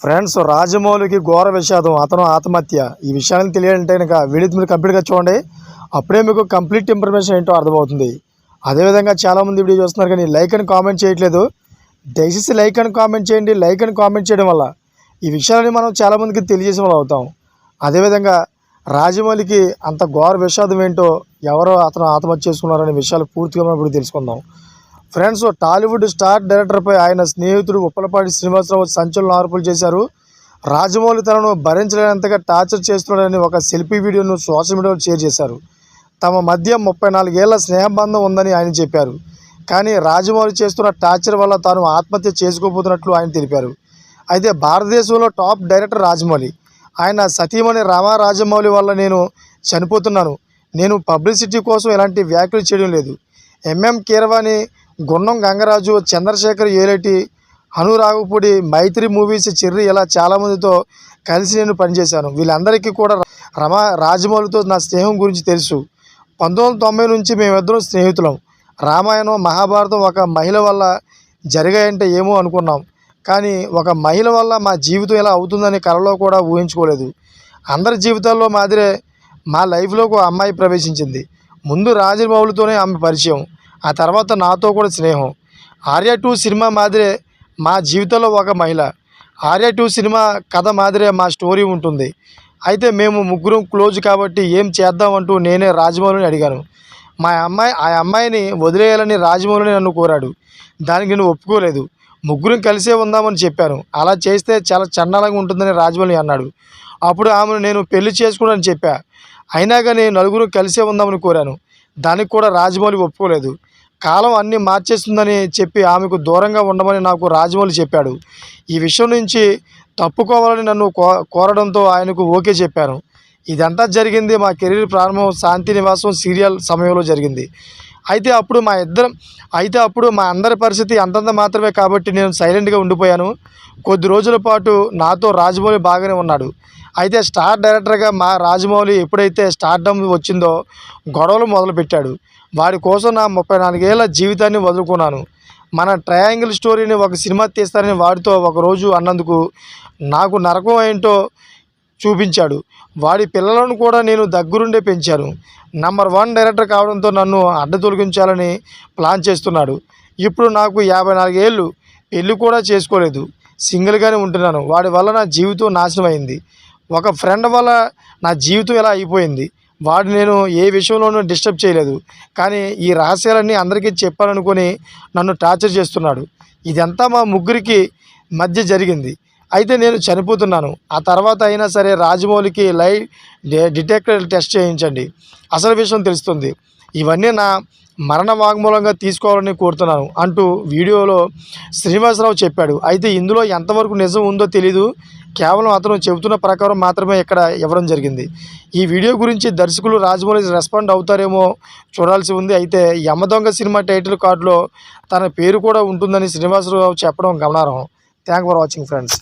Friends, రాజమౌళికి ఘోర విషాదం, అతను ఆత్మహత్య. ఈ విషయాన్ని తెలియాలంటే కనుక వీడియో మీరు కంప్లీట్గా చూడండి. అప్పుడే మీకు కంప్లీట్ ఇన్ఫర్మేషన్ ఏంటో అర్థమవుతుంది. అదేవిధంగా చాలామంది వీడియో చూస్తున్నారు కానీ లైక్ అని కామెంట్ చేయట్లేదు. దయచేసి లైక్ అని కామెంట్ చేయండి. లైక్ అని కామెంట్ చేయడం వల్ల ఈ విషయాలని మనం చాలామందికి తెలియజేసే వాళ్ళు అవుతాం. అదేవిధంగా రాజమౌళికి అంత ఘోర విషాదం ఏంటో, ఎవరో అతను ఆత్మహత్య చేసుకున్నారనే విషయాలు పూర్తిగా మనం ఇప్పుడు తెలుసుకుందాం. ఫ్రెండ్స్, టాలీవుడ్ స్టార్ డైరెక్టర్పై ఆయన స్నేహితుడు ఉప్పలపాటి శ్రీనివాసరావు సంచలన ఆరోపణలు చేశారు. రాజమౌళి తనను భరించలేనంతగా టార్చర్ చేస్తున్నాడని ఒక సెల్ఫీ వీడియోను సోషల్ మీడియాలో షేర్ చేశారు. తమ మధ్య 34 ఏళ్ల స్నేహబంధం ఉందని ఆయన చెప్పారు. కానీ రాజమౌళి చేస్తున్న టార్చర్ వల్ల తాను ఆత్మహత్య చేసుకోబోతున్నట్లు ఆయన తెలిపారు. అయితే భారతదేశంలో టాప్ డైరెక్టర్ రాజమౌళి. ఆయన సతీమణి రామా రాజమౌళి వల్ల నేను చనిపోతున్నాను. నేను పబ్లిసిటీ కోసం ఎలాంటి వ్యాఖ్యలు చేయడం లేదు. ఎంఎం కీరవాణి, గున్నం గంగరాజు, చంద్రశేఖర్ ఏలేటి, హనురాగుపూడి, మైత్రి మూవీస్, చెర్రి ఇలా చాలామందితో కలిసి నేను పనిచేశాను. వీళ్ళందరికీ కూడా రాజమౌళితో నా స్నేహం గురించి తెలుసు. 1990 నుంచి మేమిద్దరం స్నేహితులం. రామాయణం, మహాభారతం ఒక మహిళ వల్ల జరిగాయంటే ఏమో అనుకున్నాం. కానీ ఒక మహిళ వల్ల మా జీవితం ఇలా అవుతుందని కలలో కూడా ఊహించుకోలేదు. అందరి జీవితాల్లో మాదిరే మా లైఫ్లోకి ఒక అమ్మాయి ప్రవేశించింది. ముందు రాజమౌళితోనే ఆమె పరిచయం, ఆ తర్వాత నాతో కూడా స్నేహం. ఆర్య 2 సినిమా మాదిరే మా జీవితంలో ఒక మహిళ. ఆర్య 2 సినిమా కథ మాదిరే మా స్టోరీ ఉంటుంది. అయితే మేము ముగ్గురం క్లోజ్ కాబట్టి ఏం చేద్దామంటూ నేనే రాజమౌళిని అడిగాను. ఆ అమ్మాయిని వదిలేయాలని రాజమౌళిని నన్ను కోరాడు. దానికి నేను ఒప్పుకోలేదు. ముగ్గురం కలిసే ఉందామని చెప్పాను. అలా చేస్తే చాలా చండాలంగా ఉంటుందని రాజమౌళి అన్నాడు. అప్పుడు ఆమెను నేను పెళ్లి చేసుకోనని చెప్పా. అయినా కానీ నలుగురు కలిసే ఉందామని కోరాను. దానికి కూడా రాజమౌళి ఒప్పుకోలేదు. కాలం అన్నీ మార్చేస్తుందని చెప్పి ఆమెకు దూరంగా ఉండమని నాకు రాజమౌళి చెప్పాడు. ఈ విషయం నుంచి తప్పుకోవాలని నన్ను కోరడంతో ఆయనకు ఓకే చెప్పాను. ఇదంతా జరిగింది మా కెరీర్ ప్రారంభం శాంతి నివాసం సీరియల్ సమయంలో జరిగింది. అయితే అప్పుడు మా అందరి పరిస్థితి అంతంత మాత్రమే కాబట్టి నేను సైలెంట్గా ఉండిపోయాను. కొద్ది రోజుల పాటు నాతో రాజమౌళి బాగానే ఉన్నాడు. అయితే స్టార్ డైరెక్టర్గా మా రాజమౌళి ఎప్పుడైతే స్టార్డమ్ వచ్చిందో గొడవలు మొదలుపెట్టాడు. వాడి కోసం నా 34 ఏళ్ల జీవితాన్ని వదులుకున్నాను. మన ట్రయాంగిల్ స్టోరీని ఒక సినిమా తీస్తారని వాడితో ఒకరోజు అన్నందుకు నాకు నరకం ఏంటో చూపించాడు. వాడి పిల్లలను కూడా నేను దగ్గరుండే పెంచాను. నంబర్ 1 డైరెక్టర్ కావడంతో నన్ను అడ్డతొలగించాలని ప్లాన్ చేస్తున్నాడు. ఇప్పుడు నాకు 54 ఏళ్ళు, పెళ్ళి కూడా చేసుకోలేదు, సింగిల్గానే ఉంటున్నాను. వాడి వల్ల నా జీవితం నాశనం అయింది. ఒక ఫ్రెండ్ వల్ల నా జీవితం ఇలా అయిపోయింది. వాడు నేను ఏ విషయంలోనూ డిస్టర్బ్ చేయలేదు, కానీ ఈ రహస్యాలన్నీ అందరికీ చెప్పాలనుకొని నన్ను టార్చర్ చేస్తున్నాడు. ఇదంతా మా ముగ్గురికి మధ్య జరిగింది. అయితే నేను చనిపోతున్నాను. ఆ తర్వాత అయినా సరే రాజమౌళికి లై డిటెక్టర్ టెస్ట్ చేయించండి, అసలు విషయం తెలుస్తుంది. ఇవన్నీ నా మరణ వాంగ్మూలంగా తీసుకోవాలని కోరుతున్నాను అంటూ వీడియోలో శ్రీనివాసరావు చెప్పాడు. అయితే ఇందులో ఎంతవరకు నిజం ఉందో తెలీదు. కేవలం అతను చెబుతున్న ప్రకారం మాత్రమే ఇక్కడ ఇవ్వడం జరిగింది. ఈ వీడియో గురించి దర్శకులు రాజమౌళి రెస్పాండ్ అవుతారేమో చూడాల్సి ఉంది. అయితే యమదొంగ సినిమా టైటిల్ కార్డులో తన పేరు కూడా ఉంటుందని శ్రీనివాసరావు చెప్పడం గమనార్హం. Thank for watching friends.